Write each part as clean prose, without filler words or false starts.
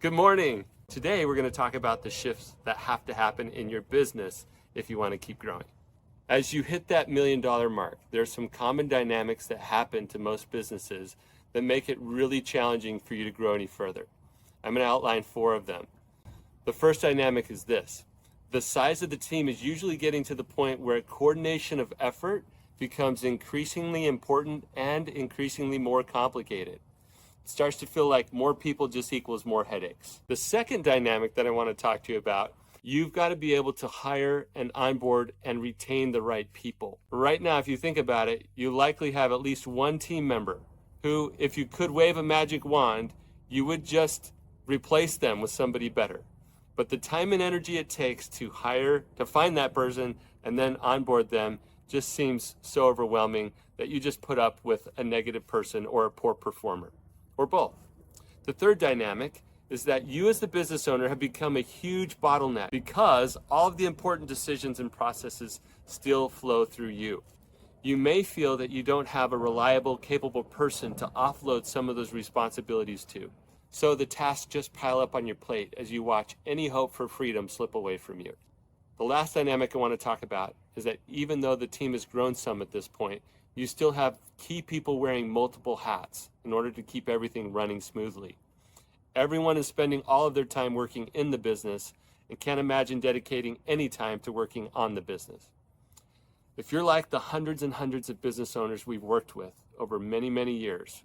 Good morning. Today we're going to talk about the shifts that have to happen in your business if you want to keep growing. As you hit that $1 million mark, there's some common dynamics that happen to most businesses that make it really challenging for you to grow any further. I'm going to outline 4 of them. The first dynamic is this. The size of the team is usually getting to the point where coordination of effort becomes increasingly important and increasingly more complicated. It starts to feel like more people just equals more headaches. The second dynamic that I want to talk to you about, you've got to be able to hire and onboard and retain the right people. Right now, if you think about it, you likely have at least one team member who, if you could wave a magic wand, you would just replace them with somebody better. But the time and energy it takes to find that person and then onboard them just seems so overwhelming that you just put up with a negative person or a poor performer, or both. The third dynamic is that you as the business owner have become a huge bottleneck because all of the important decisions and processes still flow through you. You may feel that you don't have a reliable, capable person to offload some of those responsibilities to. So the tasks just pile up on your plate as you watch any hope for freedom slip away from you. The last dynamic I want to talk about is that even though the team has grown some at this point, you still have key people wearing multiple hats in order to keep everything running smoothly. Everyone is spending all of their time working in the business and can't imagine dedicating any time to working on the business. If you're like the hundreds and hundreds of business owners we've worked with over many, many years,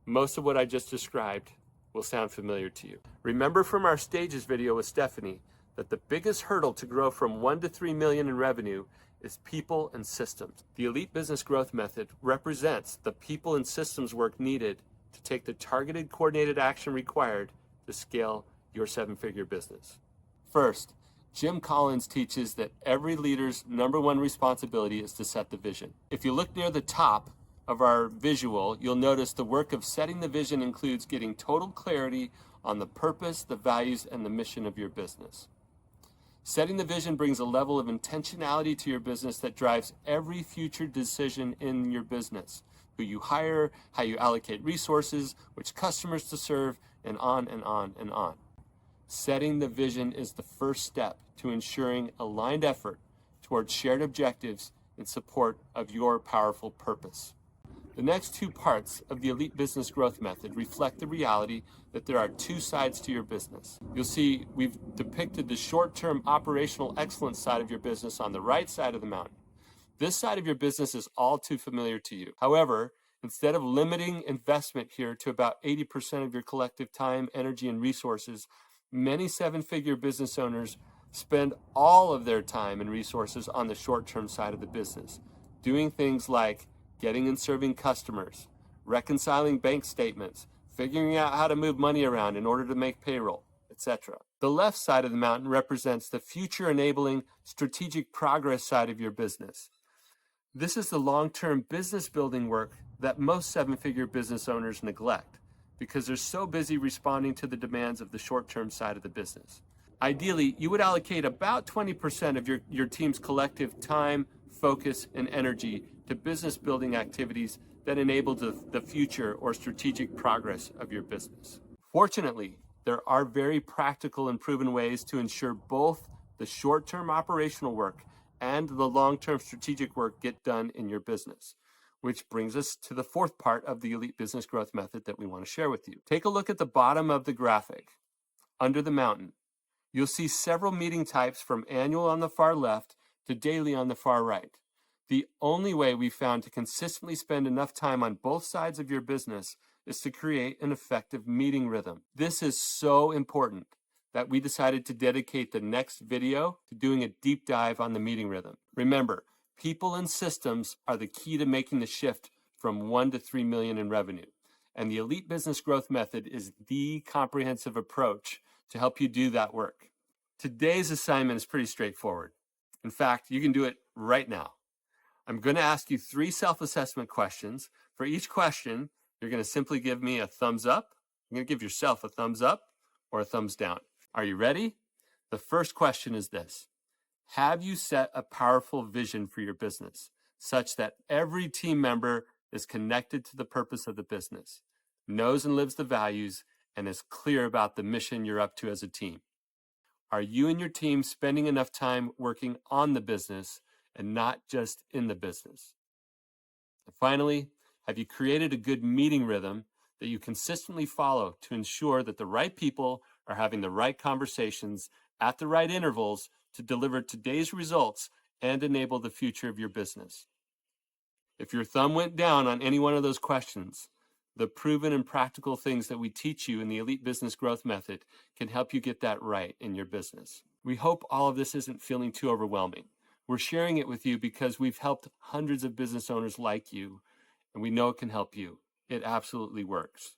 most of what I just described will sound familiar to you. Remember from our stages video with Stephanie that the biggest hurdle to grow from 1 to 3 million in revenue is people and systems. The Elite Business Growth Method represents the people and systems work needed to take the targeted, coordinated action required to scale your 7-figure business. First, Jim Collins teaches that every leader's #1 responsibility is to set the vision. If you look near the top of our visual, you'll notice the work of setting the vision includes getting total clarity on the purpose, the values, and the mission of your business. Setting the vision brings a level of intentionality to your business that drives every future decision in your business. Who you hire, how you allocate resources, which customers to serve, and on and on and on. Setting the vision is the first step to ensuring aligned effort towards shared objectives in support of your powerful purpose. The next 2 parts of the Elite Business Growth Method reflect the reality that there are 2 sides to your business. You'll see we've depicted the short-term operational excellence side of your business on the right side of the mountain. This side of your business is all too familiar to you. However, instead of limiting investment here to about 80% of your collective time, energy, and resources, many 7-figure business owners spend all of their time and resources on the short-term side of the business, doing things like getting and serving customers, reconciling bank statements, figuring out how to move money around in order to make payroll, etc. The left side of the mountain represents the future-enabling strategic progress side of your business. This is the long-term business building work that most 7-figure business owners neglect because they're so busy responding to the demands of the short-term side of the business. Ideally, you would allocate about 20% of your team's collective time, focus, and energy to business building activities that enable the future or strategic progress of your business. Fortunately, there are very practical and proven ways to ensure both the short-term operational work and the long-term strategic work get done in your business, which brings us to the 4th part of the Elite Business Growth Method that we want to share with you. Take a look at the bottom of the graphic. Under the mountain, you'll see several meeting types from annual on the far left to daily on the far right. The only way we've found to consistently spend enough time on both sides of your business is to create an effective meeting rhythm. This is so important that we decided to dedicate the next video to doing a deep dive on the meeting rhythm. Remember, people and systems are the key to making the shift from 1 to 3 million in revenue. And the Elite Business Growth Method is the comprehensive approach to help you do that work. Today's assignment is pretty straightforward. In fact, you can do it right now. I'm going to ask you 3 self-assessment questions. For each question, you're going to simply give me a thumbs up. You're going to give yourself a thumbs up or a thumbs down. Are you ready? The first question is this. Have you set a powerful vision for your business such that every team member is connected to the purpose of the business, knows and lives the values, and is clear about the mission you're up to as a team? Are you and your team spending enough time working on the business and not just in the business? And finally, have you created a good meeting rhythm that you consistently follow to ensure that the right people are having the right conversations at the right intervals to deliver today's results and enable the future of your business? If your thumb went down on any one of those questions, the proven and practical things that we teach you in the Elite Business Growth Method can help you get that right in your business. We hope all of this isn't feeling too overwhelming. We're sharing it with you because we've helped hundreds of business owners like you, and we know it can help you. It absolutely works.